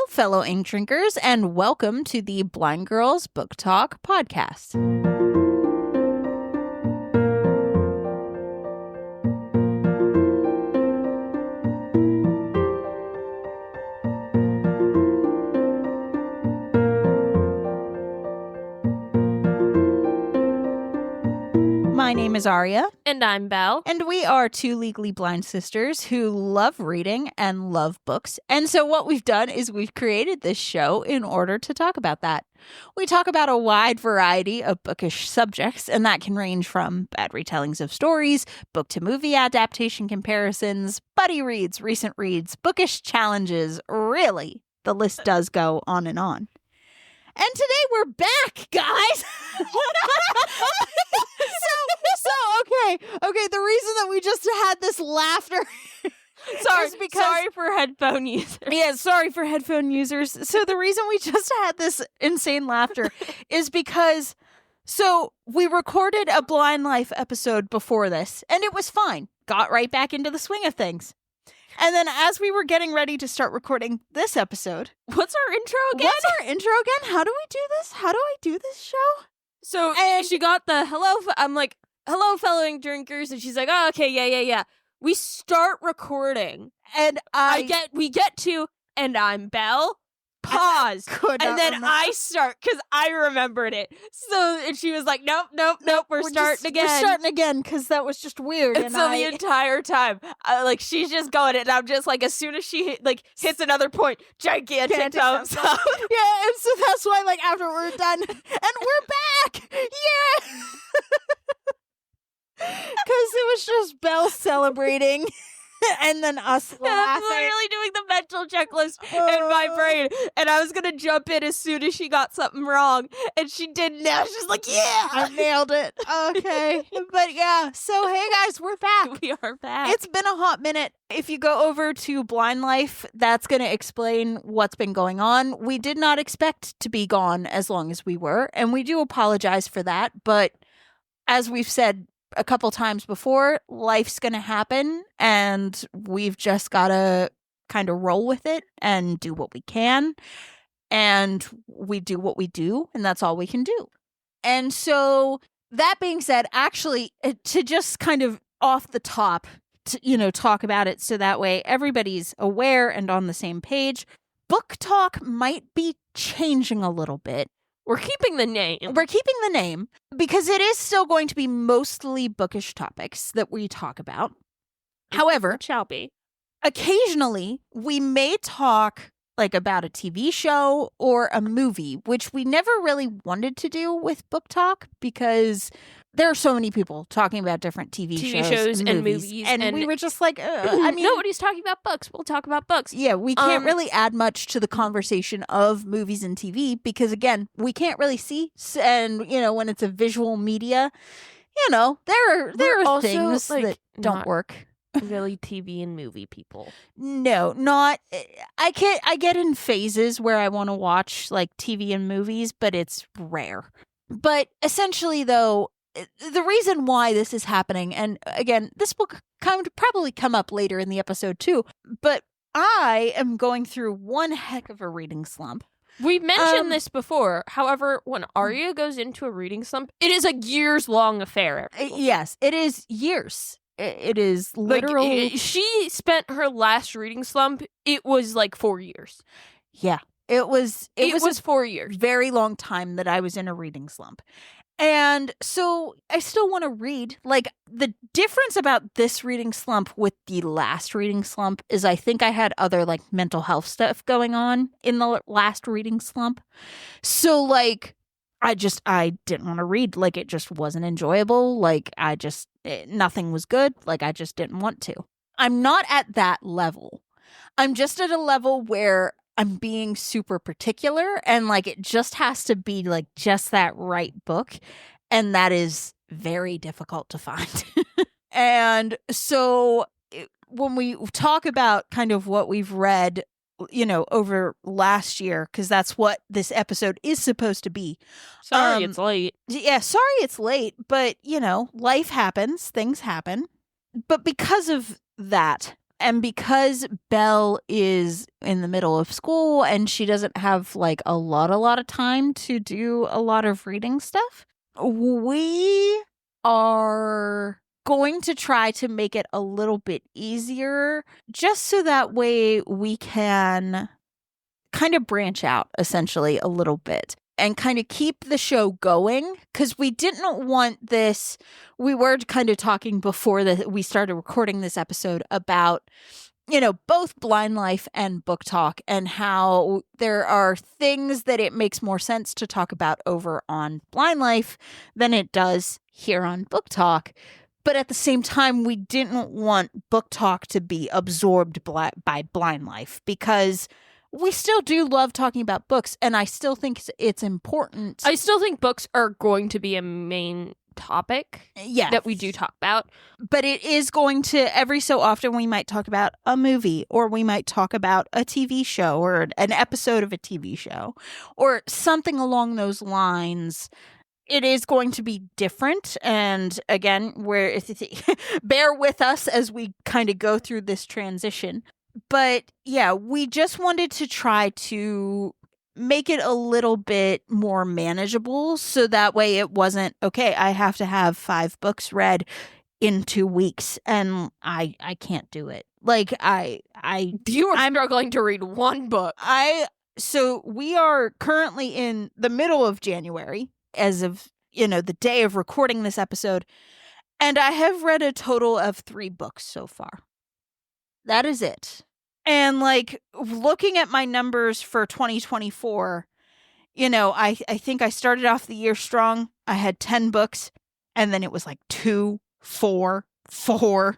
fellow ink drinkers, and welcome to the Blind Girls Book Talk podcast. My name is Aria. And I'm Belle. And we are two legally blind sisters who love reading and love books. And so what we've done is we've created this show in order to talk about that. We talk about a wide variety of bookish subjects, and that can range from bad retellings of stories, book-to-movie adaptation comparisons, buddy reads, recent reads, bookish challenges. Really, the list does go on and on. And today we're back, guys. Okay. The reason that we just had this laughter Sorry for headphone users. Yeah, sorry for headphone users. So the reason we just had this insane laughter is because we recorded a Blind Life episode before this, and it was fine. Got right back into the swing of things. And then as we were getting ready to start recording this episode... What's our intro again? How do we do this? How do I do this show? So she got the hello. I'm like, hello, fellow ink drinkers. And she's like, oh, okay, yeah. We start recording. And we get to, and I'm Belle. Pause. And then I start, because I remembered it. And she was like, nope, we're starting again. We're starting again, because that was just weird. And so the entire time, she's just going, and I'm just like, as soon as she hits another point, gigantic thumbs up. Yeah, and so that's why, after we're done, and we're back! Yeah! Because it was just Belle celebrating. And then us laughing. I'm literally doing the mental checklist in my brain. And I was going to jump in as soon as she got something wrong. And she didn't. Now she's like, yeah. I nailed it. Okay. But yeah. So, hey guys, we're back. We are back. It's been a hot minute. If you go over to Blind Life, that's going to explain what's been going on. We did not expect to be gone as long as we were. And we do apologize for that. But as we've said a couple times before, life's gonna happen, and we've just gotta kind of roll with it and do what we can, and we do what we do, and that's all we can do. And so that being said, actually, to just kind of off the top, talk about it so that way everybody's aware and on the same page, Book Talk might be changing a little bit. We're keeping the name. Because it is still going to be mostly bookish topics that we talk about. However, it shall be. Occasionally we may talk about a TV show or a movie, which we never really wanted to do with Book Talk because there are so many people talking about different TV shows and movies. And we were just like, nobody's talking about books. We'll talk about books. Yeah, we can't really add much to the conversation of movies and TV because, again, we can't really see. And, when it's a visual media, there are things that don't work. Really TV and movie people. No, not. I get in phases where I want to watch TV and movies, but it's rare. But essentially, though, the reason why this is happening, and again, this will probably come up later in the episode too, but I am going through one heck of a reading slump. We mentioned this before. However, when Arya goes into a reading slump, it is a years-long affair. Yes, it is years. It is literal. She spent her last reading slump, it was 4 years. Yeah, it was 4 years. Very long time that I was in a reading slump. And so I still want to read. The difference about this reading slump with the last reading slump is I think I had other mental health stuff going on in the last reading slump. So I didn't want to read. It just wasn't enjoyable. Nothing was good. I just didn't want to. I'm not at that level. I'm just at a level where I'm being super particular and it just has to be just that right book. And that is very difficult to find. And so when we talk about kind of what we've read, over last year, because that's what this episode is supposed to be. Sorry, it's late. Yeah, sorry it's late. But, life happens. Things happen. But because of that, And because Belle is in the middle of school and she doesn't have like a lot of time to do a lot of reading stuff, we are going to try to make it a little bit easier just so that way we can kind of branch out essentially a little bit and kind of keep the show going, because we didn't want this. We were kind of talking before we started recording this episode about, both Blind Life and Book Talk, and how there are things that it makes more sense to talk about over on Blind Life than it does here on Book Talk. But at the same time, we didn't want Book Talk to be absorbed by Blind Life, because we still do love talking about books, and I still think it's important. I still think books are going to be a main topic that we do talk about. But it is going to, every so often, we might talk about a movie, or we might talk about a TV show, or an episode of a TV show, or something along those lines. It is going to be different. And again, bear with us as we kind of go through this transition. But yeah, we just wanted to try to make it a little bit more manageable, so that way it wasn't, okay, I have to have 5 books read in 2 weeks and I can't do it. Like I'm struggling to read one book. So we are currently in the middle of January as of, the day of recording this episode, and I have read a total of 3 books so far. That is it. And like looking at my numbers for 2024, I think I started off the year strong. I had 10 books, and then it was like 2, 4, 4,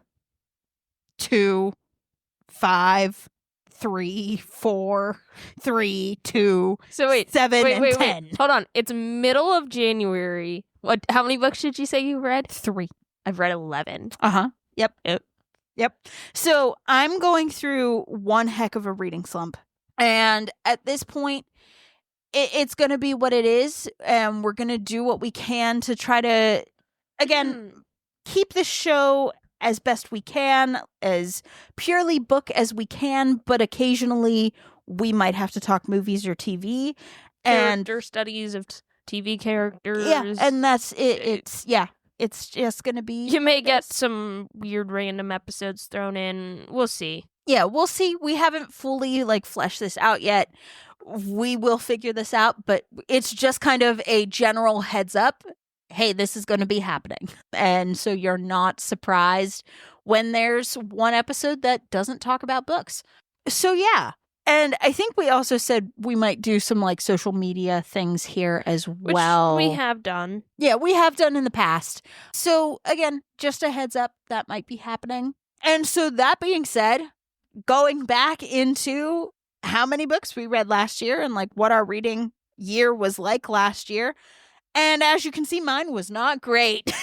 2, 5, 3, 4, 3, 2, so wait, 7, and 10. Wait. Hold on. It's middle of January. How many books did you say you read? 3. I've read 11. Uh-huh. Yep. So I'm going through one heck of a reading slump. And at this point, it's going to be what it is. And we're going to do what we can to try to, again, keep the show as best we can, as purely book as we can. But occasionally we might have to talk movies or TV. Character studies of TV characters. Yeah, and that's it. It's just going to be... You may get some weird random episodes thrown in. We'll see. Yeah, we'll see. We haven't fully, fleshed this out yet. We will figure this out, but it's just kind of a general heads up. Hey, this is going to be happening. And so you're not surprised when there's one episode that doesn't talk about books. So yeah. And I think we also said we might do some social media things here as well. Which we have done. Yeah, we have done in the past. So again, just a heads up, that might be happening. And so that being said, going back into how many books we read last year and what our reading year was like last year. And as you can see, mine was not great.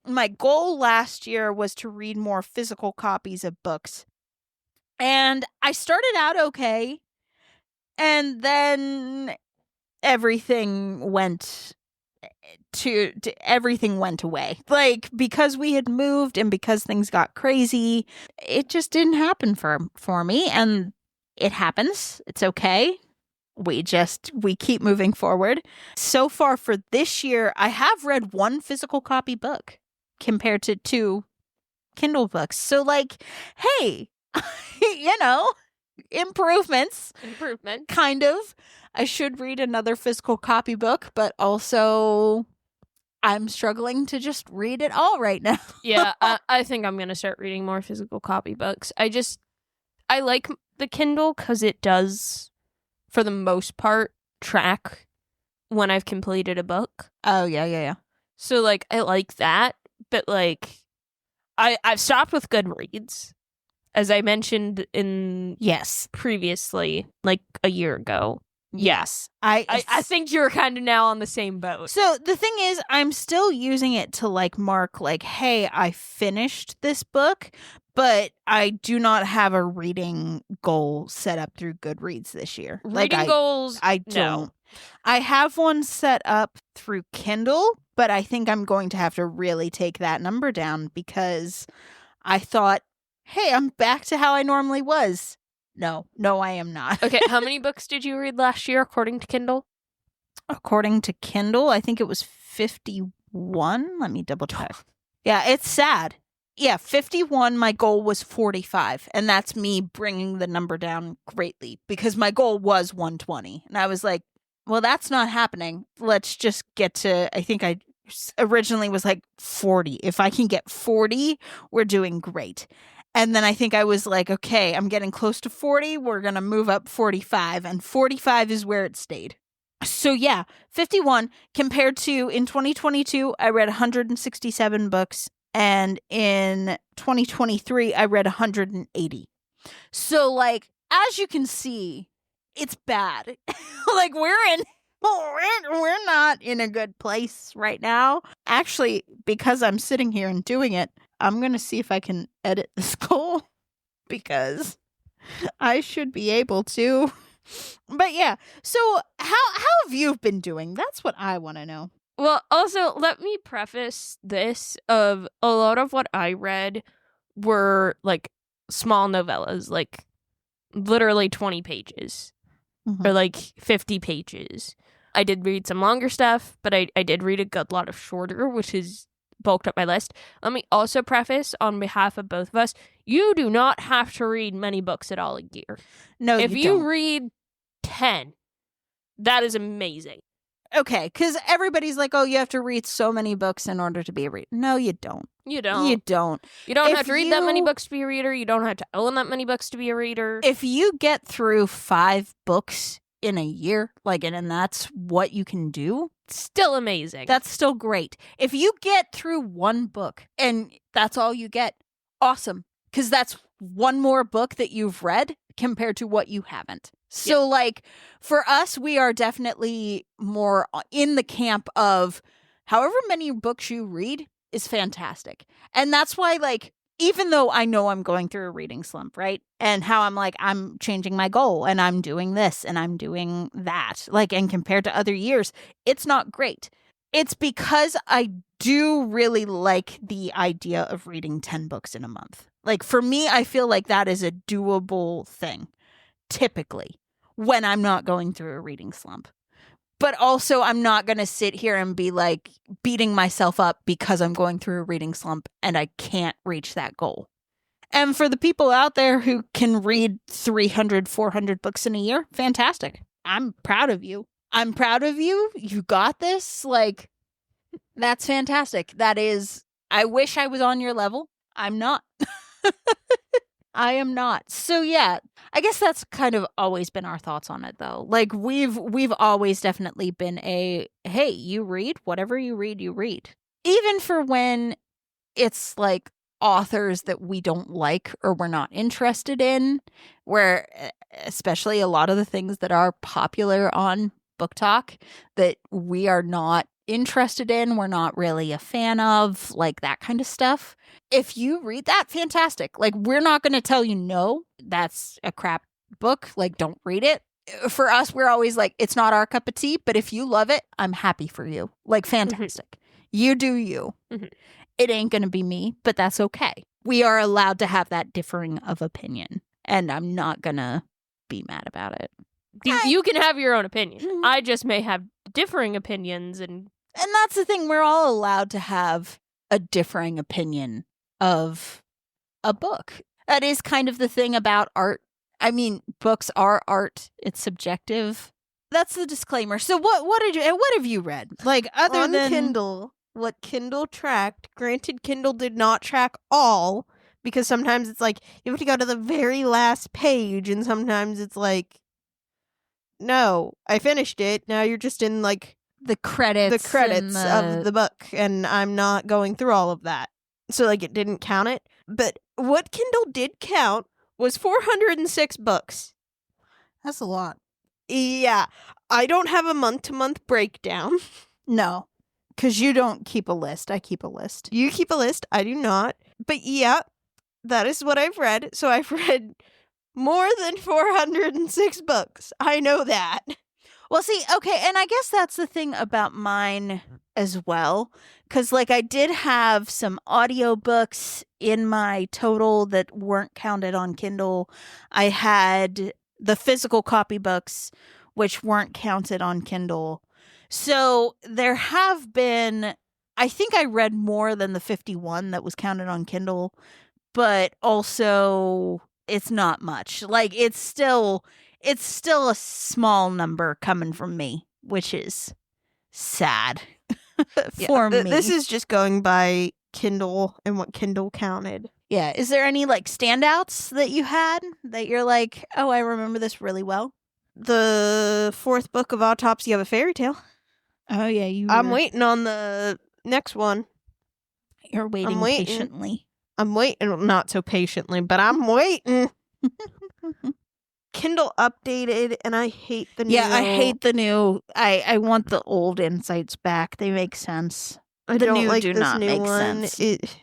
My goal last year was to read more physical copies of books. And I started out okay, and then everything went away. Because we had moved and because things got crazy, it just didn't happen for me, and it happens. It's okay. We keep moving forward. So far for this year, I have read 1 physical copy book compared to 2 Kindle books. So hey, improvements. Kind of. I should read another physical copy book, but also I'm struggling to just read it all right now. Yeah, I think I'm going to start reading more physical copy books. I like the Kindle because it does, for the most part, track when I've completed a book. Oh, yeah. So, I like that, but, I've stopped with Goodreads. As I mentioned previously, a year ago. Yes. I think you're kind of now on the same boat. So the thing is, I'm still using it to mark hey, I finished this book, but I do not have a reading goal set up through Goodreads this year. Reading goals? I don't. No. I have one set up through Kindle, but I think I'm going to have to really take that number down because I thought hey, I'm back to how I normally was. No, I am not. Okay, how many books did you read last year according to Kindle? According to Kindle, I think it was 51. Let me double check. Yeah, it's sad. Yeah, 51. My goal was 45. And that's me bringing the number down greatly because my goal was 120. And I was like, well, that's not happening. Let's just get to, I think I originally was like 40. If I can get 40, we're doing great. And then I think I was like, okay, I'm getting close to 40. We're going to move up 45. And 45 is where it stayed. So yeah, 51 compared to in 2022, I read 167 books. And in 2023, I read 180. So like, as you can see, it's bad. Like we're not in a good place right now. Actually, because I'm sitting here and doing it, I'm going to see if I can edit this goal because I should be able to. But yeah, so how have you been doing? That's what I want to know. Well, also, let me preface this of a lot of what I read were like small novellas, like literally 20 pages or like 50 pages. I did read some longer stuff, but I did read a good lot of shorter, which has bulked up my list. Let me also preface on behalf of both of us, you do not have to read many books at all a year. No, if you you don't. read 10, that is amazing. Okay, because everybody's like, oh, you have to read so many books in order to be a reader. No, you don't. You don't. You don't. You don't If have to read that many books to be a reader. You don't have to own that many books to be a reader. If you get through 5 books in a year, like, and that's what you can do, still amazing. That's still great. If you get through 1 book and that's all you get, awesome. Because that's 1 more book that you've read compared to what you haven't. So, like, for us, we are definitely more in the camp of however many books you read is fantastic. And that's why, like, even though I know I'm going through a reading slump, right? And how I'm like, I'm changing my goal and I'm doing this and I'm doing that. Like, and compared to other years, it's not great. It's because I do really like the idea of reading 10 books in a month. Like, for me, I feel like that is a doable thing, typically, when I'm not going through a reading slump. But also, I'm not going to sit here and be like beating myself up because I'm going through a reading slump and I can't reach that goal. And for the people out there who can read 300, 400 books in a year, fantastic. I'm proud of you. I'm proud of you. You got this. Like, that's fantastic. That is, I wish I was on your level. I'm not. I am not. So yeah, I guess that's kind of always been our thoughts on it though. Like we've always definitely been a, hey, you read, whatever you read, you read. Even for when it's like authors that we don't like or we're not interested in, where especially a lot of the things that are popular on Book Talk that we are not interested in, we're not really a fan of, like that kind of stuff. If you read that, fantastic. Like, we're not going to tell you no, that's a crap book. Like, don't read it. For us, we're always like, it's not our cup of tea, but if you love it, I'm happy for you. Like, fantastic. You do you. It ain't going to be me, but that's okay. We are allowed to have that differing of opinion, and I'm not going to be mad about it. You can have your own opinion. I just may have differing opinions. And that's the thing. We're all allowed to have a differing opinion of a book. That is kind of the thing about art. I mean, books are art. It's subjective. That's the disclaimer. So what have you read? Like, other on than Kindle, what Kindle tracked, granted Kindle did not track all, because sometimes it's like you have to go to the very last page, and sometimes it's like, no, I finished it. Now you're just in like the credits of the book, and I'm not going through all of that. So like it didn't count it. But what Kindle did count was 406 books. That's a lot. Yeah. I don't have a month-to-month breakdown. No, because you don't keep a list. I keep a list. You keep a list. I do not. But yeah, that is what I've read. So I've read more than 406 books. I know that. Well, see, okay, and I guess that's the thing about mine as well. Because, like, I did have some audiobooks in my total that weren't counted on Kindle. I had the physical copybooks, which weren't counted on Kindle. So there have been, I think I read more than the 51 that was counted on Kindle, but also it's not much. Like, it's still a small number coming from me, which is sad for me. This is just going by Kindle and what Kindle counted. Yeah. Is there any like standouts that you had that you're like, oh, I remember this really well? The 4th book of Autopsy of a Fairy Tale. Oh yeah, I'm waiting on the next one. You're waiting patiently. I'm waiting, not so patiently, but I'm waiting. Kindle updated, and I hate the new. Yeah, I hate the new. I want the old insights back. They make sense. I The don't new like do this not new make one. sense.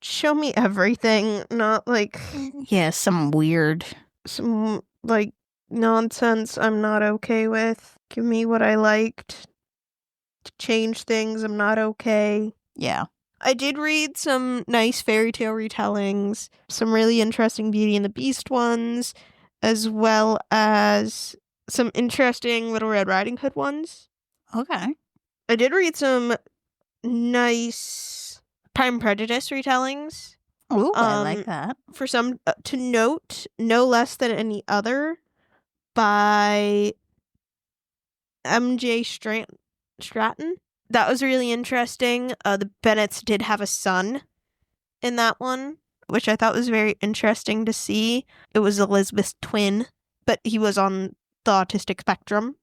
Show me everything, not like Yeah, some weird. some like nonsense I'm not okay with. Give me what I liked. To change things, I'm not okay. Yeah. I did read some nice fairy tale retellings, some really interesting Beauty and the Beast ones, as well as some interesting Little Red Riding Hood ones. Okay. I did read some nice Pride and Prejudice retellings. Ooh, I like that. For some to note, No Less Than Any Other by M.J. Stratton. That was really interesting. The Bennets did have a son in that one, which I thought was very interesting to see. It was Elizabeth's twin, but he was on the autistic spectrum.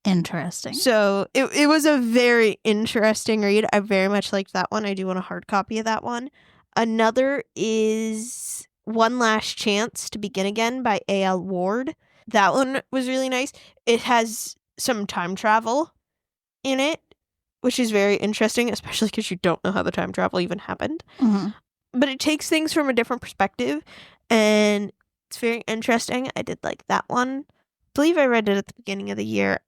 Interesting. So it was a very interesting read. I very much liked that one. I do want a hard copy of that one. Another is One Last Chance to Begin Again by A.L. Ward. That one was really nice. It has some time travel in it, which is very interesting, especially because you don't know how the time travel even happened. Mm-hmm. But it takes things from a different perspective, and it's very interesting. I did like that one. I believe I read it at the beginning of the year,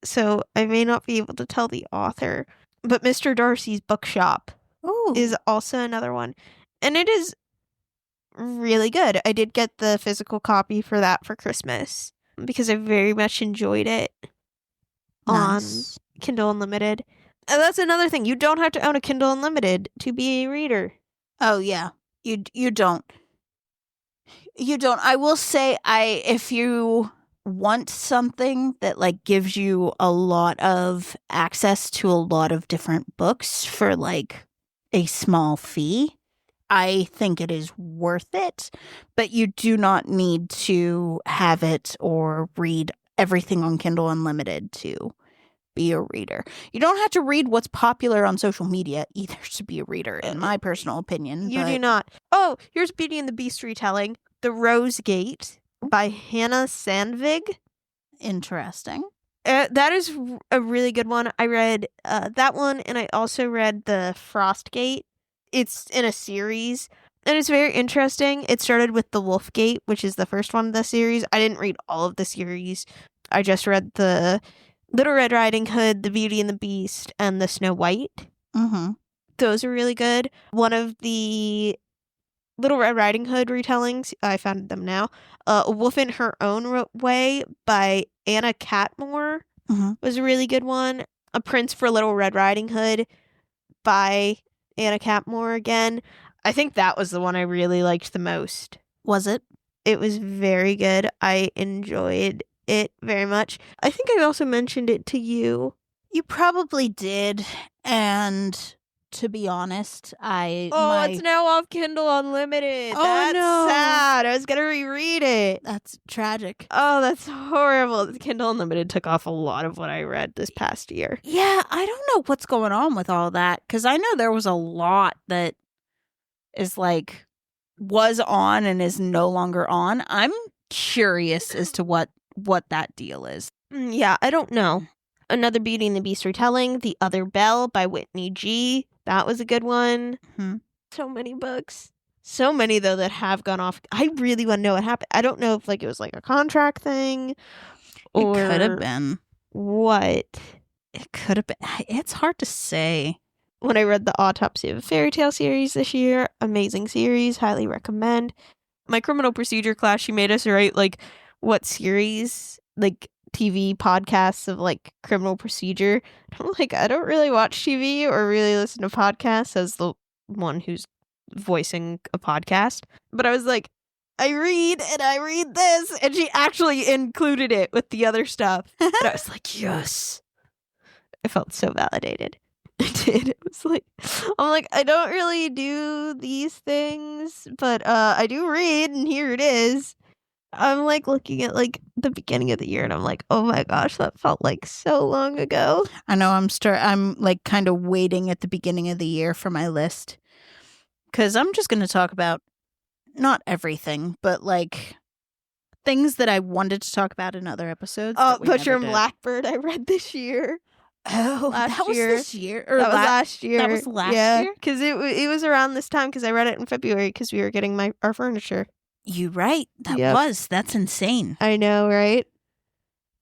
so I may not be able to tell the author. But Mr. Darcy's Bookshop Ooh. is also another one, and it is really good. I did get the physical copy for that for Christmas because I very much enjoyed it Nice. on Kindle Unlimited. And that's another thing. You don't have to own a Kindle Unlimited to be a reader. Oh yeah. You don't. You don't. I will say if you want something that like gives you a lot of access to a lot of different books for like a small fee, I think it is worth it, but you do not need to have it or read everything on Kindle Unlimited to be a reader. You don't have to read what's popular on social media either to be a reader, in my personal opinion. You do not. Oh, here's Beauty and the Beast retelling, The Rose Gate by Hannah Sandvig. Interesting. That is a really good one. I read that one, and I also read The Frost Gate. It's in a series, and it's very interesting. It started with The Wolf Gate, which is the first one of the series. I didn't read all of the series. I just read the Little Red Riding Hood, The Beauty and the Beast, and the Snow White. Mm-hmm. Those are really good. One of the Little Red Riding Hood retellings, I found them now, A Wolf in Her Own Way by Anna Catmore was a really good one. A Prince for Little Red Riding Hood by Anna Catmore again. I think that was the one I really liked the most. Was it? It was very good. I enjoyed it very much. I think I also mentioned it to you. You probably did, and to be honest, it's now off Kindle Unlimited. Oh, That's no. sad. I was gonna reread it. That's tragic. Oh, that's horrible. The Kindle Unlimited took off a lot of what I read this past year. Yeah, I don't know what's going on with all that, because I know there was a lot that is like was on and is no longer on. I'm curious as to what that deal is. Yeah, I don't know. Another Beauty and the Beast retelling, The Other Belle by Whitney G. That was a good one. Mm-hmm. So many books. So many, though, that have gone off. I really want to know what happened. I don't know if like it was like a contract thing. Or It could have been. what. It could have been. It's hard to say. When I read the Autopsy of a Fairy Tale series this year, amazing series, highly recommend. My criminal procedure class, she made us write like what series, like TV podcasts of like criminal procedure. I'm like, I don't really watch TV or really listen to podcasts as the one who's voicing a podcast. But I was like, I read this, and she actually included it with the other stuff. And I was like, yes. I felt so validated. I did. It was like, I'm like, I don't really do these things, but I do read, and here it is. I'm like looking at like the beginning of the year, and I'm like, oh my gosh, that felt like so long ago. I know I'm like kind of waiting at the beginning of the year for my list, because I'm just going to talk about not everything, but like things that I wanted to talk about in other episodes. Oh, Butcher and Blackbird, I read this year. Oh, that was this year? Or that was last year. That was last year? Because it was around this time, because I read it in February, because we were getting our furniture. You right. That's insane. I know, right?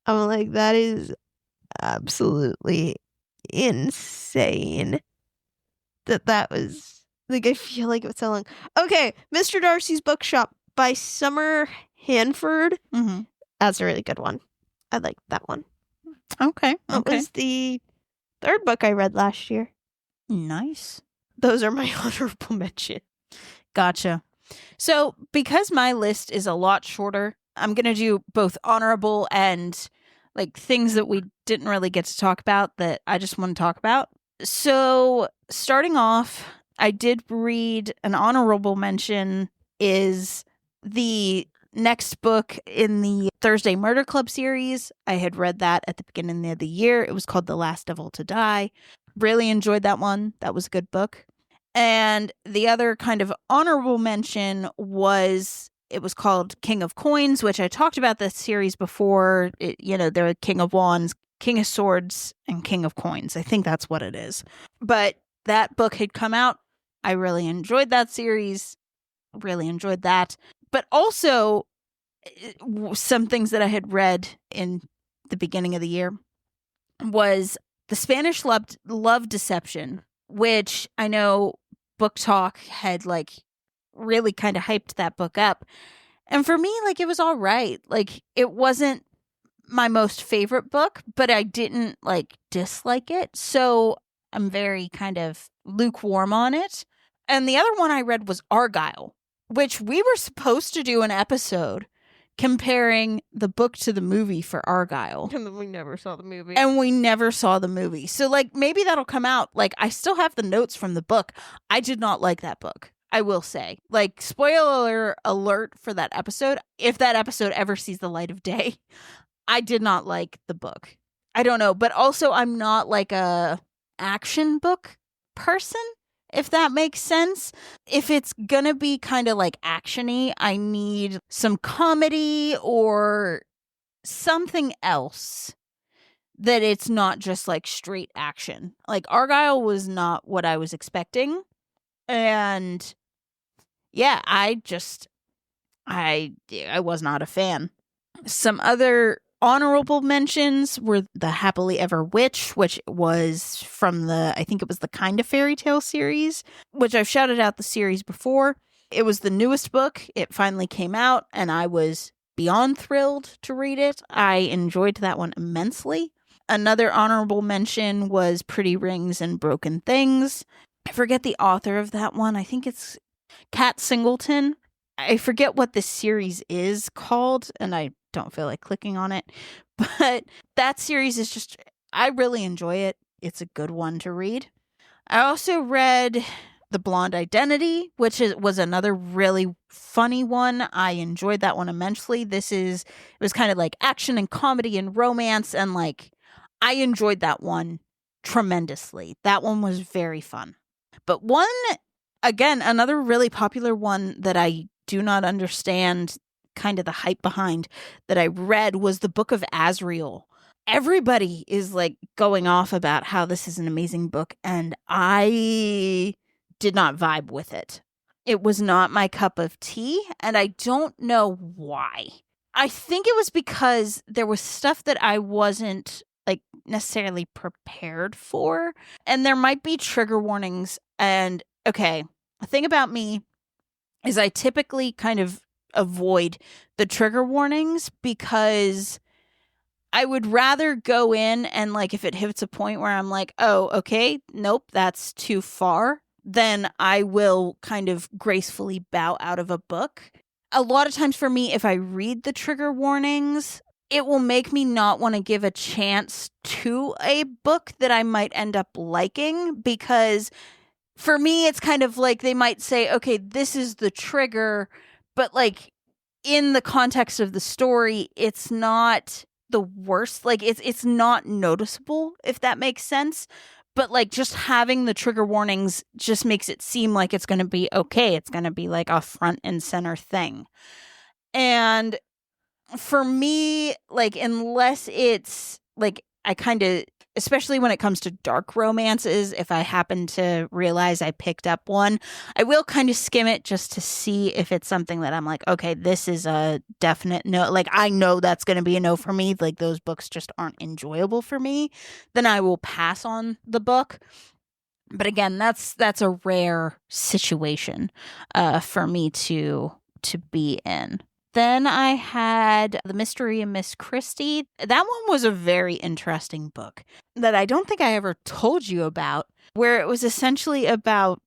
I'm like, that is absolutely insane. That was, like, I feel like it was so long. Okay, Mr. Darcy's Bookshop by Summer Hanford. Mm-hmm. That's a really good one. I like that one. Okay. That was the third book I read last year. Nice. Those are my honorable mention. Gotcha. So, because my list is a lot shorter, I'm going to do both honorable and like things that we didn't really get to talk about that I just want to talk about. So, starting off, I did read an honorable mention is the next book in the Thursday Murder Club series. I had read that at the beginning of the year. It was called The Last Devil to Die. Really enjoyed that one. That was a good book. And the other kind of honorable mention was, it was called King of Coins, which I talked about this series before. They're King of Wands, King of Swords, and King of Coins. I think that's what it is. But that book had come out. I really enjoyed that series. Really enjoyed that. But also, some things that I had read in the beginning of the year was The Spanish Love Deception, which I know Book Talk had like really kind of hyped that book up. And for me, like, it was all right. Like, it wasn't my most favorite book, but I didn't like dislike it. So I'm very kind of lukewarm on it. And the other one I read was Argyle, which we were supposed to do an episode comparing the book to the movie for Argyle. And then we never saw the movie. And we never saw the movie. So, like, maybe that'll come out. Like, I still have the notes from the book. I did not like that book, I will say. Like, spoiler alert for that episode. If that episode ever sees the light of day, I did not like the book. I don't know. But also, I'm not like a action book person, if that makes sense. If it's gonna be kind of like action-y, I need some comedy or something else that it's not just like straight action. Like, Argyle was not what I was expecting. And yeah, I was not a fan. Some other honorable mentions were The Happily Ever Witch, which was from I think it was the Kind of Fairy Tale series, which I've shouted out the series before. It was the newest book. It finally came out, and I was beyond thrilled to read it. I enjoyed that one immensely. Another honorable mention was Pretty Rings and Broken Things. I forget the author of that one. I think it's Kat Singleton. I forget what this series is called, and I don't feel like clicking on it. But that series is just, I really enjoy it. It's a good one to read. I also read The Blonde Identity, which was another really funny one. I enjoyed that one immensely. It was kind of like action and comedy and romance, and like, I enjoyed that one tremendously. That one was very fun. But another really popular one that I do not understand kind of the hype behind that I read was the Book of Azrael. Everybody is like going off about how this is an amazing book, and I did not vibe with it. It was not my cup of tea, and I don't know why. I think it was because there was stuff that I wasn't like necessarily prepared for. And there might be trigger warnings. And okay, the thing about me is I typically kind of avoid the trigger warnings because I would rather go in and like if it hits a point where I'm like, oh, okay, nope, that's too far, then I will kind of gracefully bow out of a book. A lot of times for me, if I read the trigger warnings, it will make me not want to give a chance to a book that I might end up liking because for me, it's kind of like they might say, okay, this is the trigger, but like in the context of the story, it's not the worst. Like it's not noticeable, if that makes sense. But like just having the trigger warnings just makes it seem like it's going to be okay. It's going to be like a front and center thing. And for me, like, unless it's like I kind of, especially when it comes to dark romances, if I happen to realize I picked up one, I will kind of skim it just to see if it's something that I'm like, okay, this is a definite no. Like, I know that's going to be a no for me. Like, those books just aren't enjoyable for me. Then I will pass on the book. But again, that's a rare situation for me to be in. Then I had The Mystery of Miss Christie. That one was a very interesting book that I don't think I ever told you about, where it was essentially about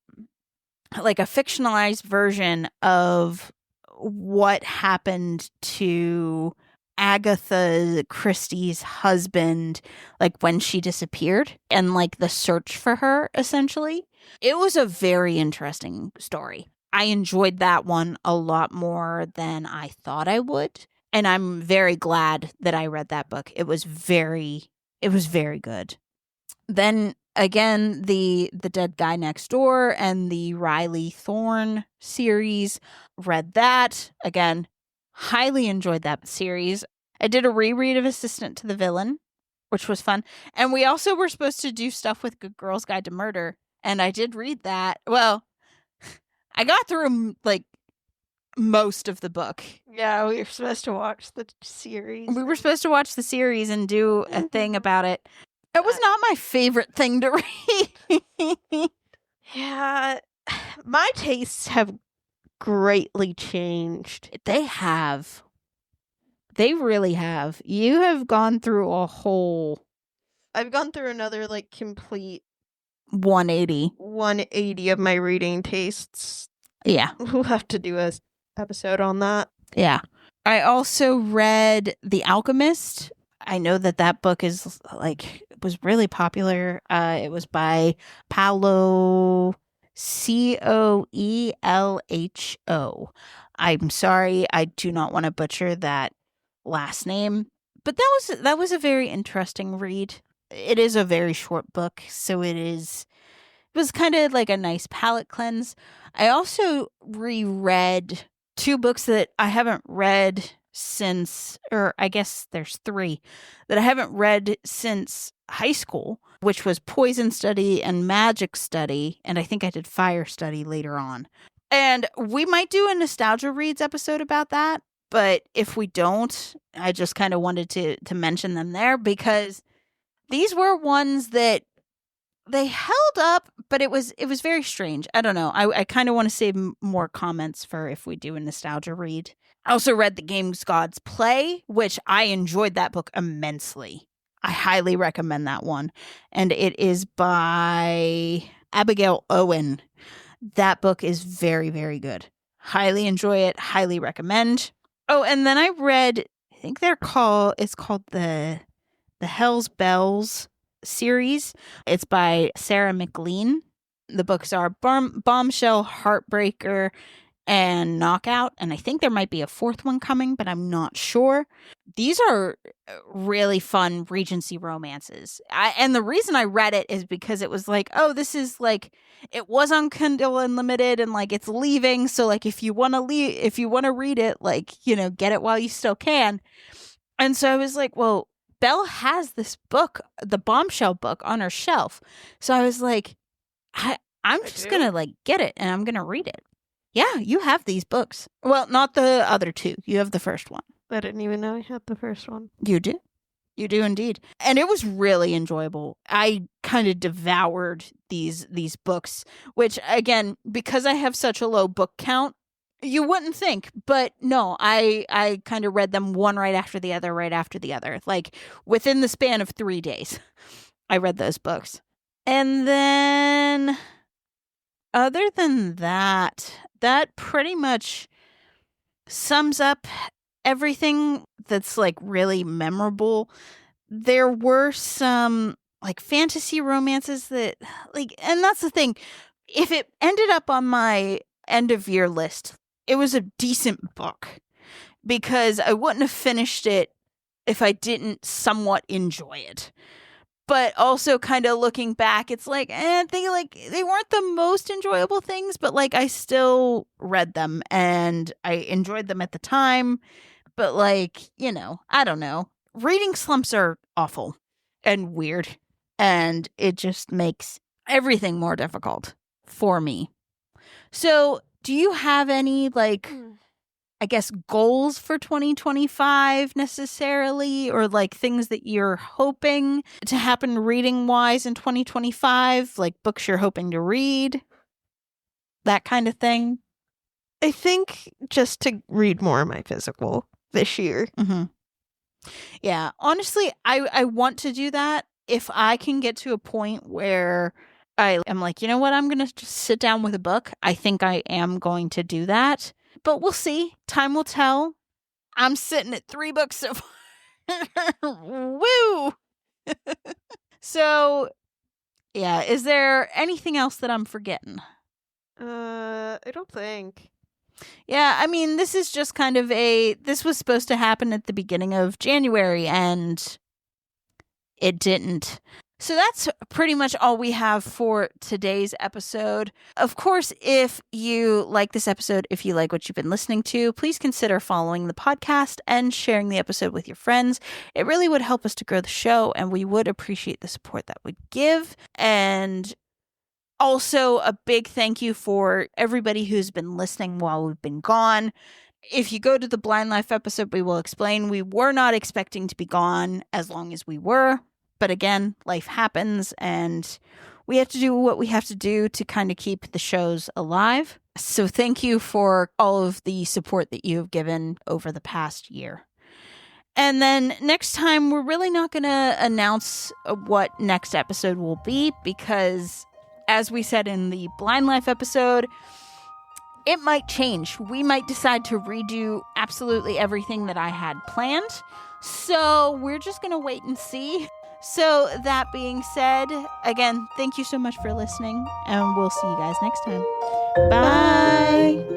like a fictionalized version of what happened to Agatha Christie's husband, like when she disappeared and like the search for her, essentially. It was a very interesting story. I enjoyed that one a lot more than I thought I would. And I'm very glad that I read that book. It was very good. Then again, the Dead Guy Next Door and the Riley Thorne series. Read that. Again, highly enjoyed that series. I did a reread of Assistant to the Villain, which was fun. And we also were supposed to do stuff with Good Girl's Guide to Murder. And I did read that. Well, I got through like most of the book. Yeah, we were supposed to watch the series. We were supposed to watch the series and do a thing about it. It was not my favorite thing to read. Yeah, my tastes have greatly changed. They have. They really have. You have gone through a whole I've gone through another like complete 180 of my reading tastes. Yeah. We'll have to do a episode on that. Yeah. I also read The Alchemist. I know that book is like was really popular. It was by Paulo Coelho. I'm sorry, I do not want to butcher that last name, but that was a very interesting read. It is a very short book, so it was kind of like a nice palate cleanse. I also reread two books that I haven't read since, or I guess there's three that I haven't read since high school, which was Poison Study and Magic Study, and I think I did Fire Study later on. And we might do a nostalgia reads episode about that, but if we don't, I just kind of wanted to mention them there because these were ones that they held up, but it was very strange. I don't know. I kind of want to save more comments for if we do a nostalgia read. I also read The Games Gods Play, which I enjoyed that book immensely. I highly recommend that one. And it is by Abigail Owen. That book is very, very good. Highly enjoy it. Highly recommend. Oh, and then I read, I think it's called the Hell's Bells series. It's by Sarah McLean. The books are Bombshell, Heartbreaker, and Knockout. And I think there might be a fourth one coming, but I'm not sure. These are really fun Regency romances. And the reason I read it is because it was like, oh, this is like, it was on Kindle Unlimited and like it's leaving. So like if you want to read it, like, you know, get it while you still can. And so I was like, well, Belle has this book, the Bombshell book, on her shelf. So I was like, I'm just going to like get it and I'm going to read it. Yeah, you have these books. Well, not the other two. You have the first one. I didn't even know I had the first one. You do? You do indeed. And it was really enjoyable. I kind of devoured these books, which again, because I have such a low book count, you wouldn't think, but no, I kind of read them one right after the other, right after the other. Like within the span of 3 days, I read those books. And then other than that, that pretty much sums up everything that's like really memorable. There were some like fantasy romances that like, and that's the thing. If it ended up on my end of year list, it was a decent book because I wouldn't have finished it if I didn't somewhat enjoy it. But also kind of looking back, it's like, they weren't the most enjoyable things, but like I still read them and I enjoyed them at the time. But like, I don't know. Reading slumps are awful and weird, and it just makes everything more difficult for me. So, do you have any like I guess goals for 2025 necessarily, or like things that you're hoping to happen reading wise in 2025, like books you're hoping to read, that kind of thing? I think just to read more of my physical this year. Mm-hmm. Yeah, honestly, I want to do that if I can get to a point where I am like, you know what, I'm going to just sit down with a book. I think I am going to do that. But we'll see. Time will tell. I'm sitting at 3 books so far. Woo! So, yeah. Is there anything else that I'm forgetting? I don't think. Yeah, I mean, this is just kind of this was supposed to happen at the beginning of January, and it didn't. So that's pretty much all we have for today's episode. Of course, if you like this episode, if you like what you've been listening to, please consider following the podcast and sharing the episode with your friends. It really would help us to grow the show, and we would appreciate the support that would give. And also a big thank you for everybody who's been listening while we've been gone. If you go to the Blind Life episode, we will explain we were not expecting to be gone as long as we were. But again, life happens and we have to do what we have to do to kind of keep the shows alive. So thank you for all of the support that you have given over the past year. And then next time, we're really not going to announce what next episode will be because, as we said in the Blind Life episode, it might change. We might decide to redo absolutely everything that I had planned. So we're just going to wait and see. So that being said, again, thank you so much for listening, and we'll see you guys next time. Bye.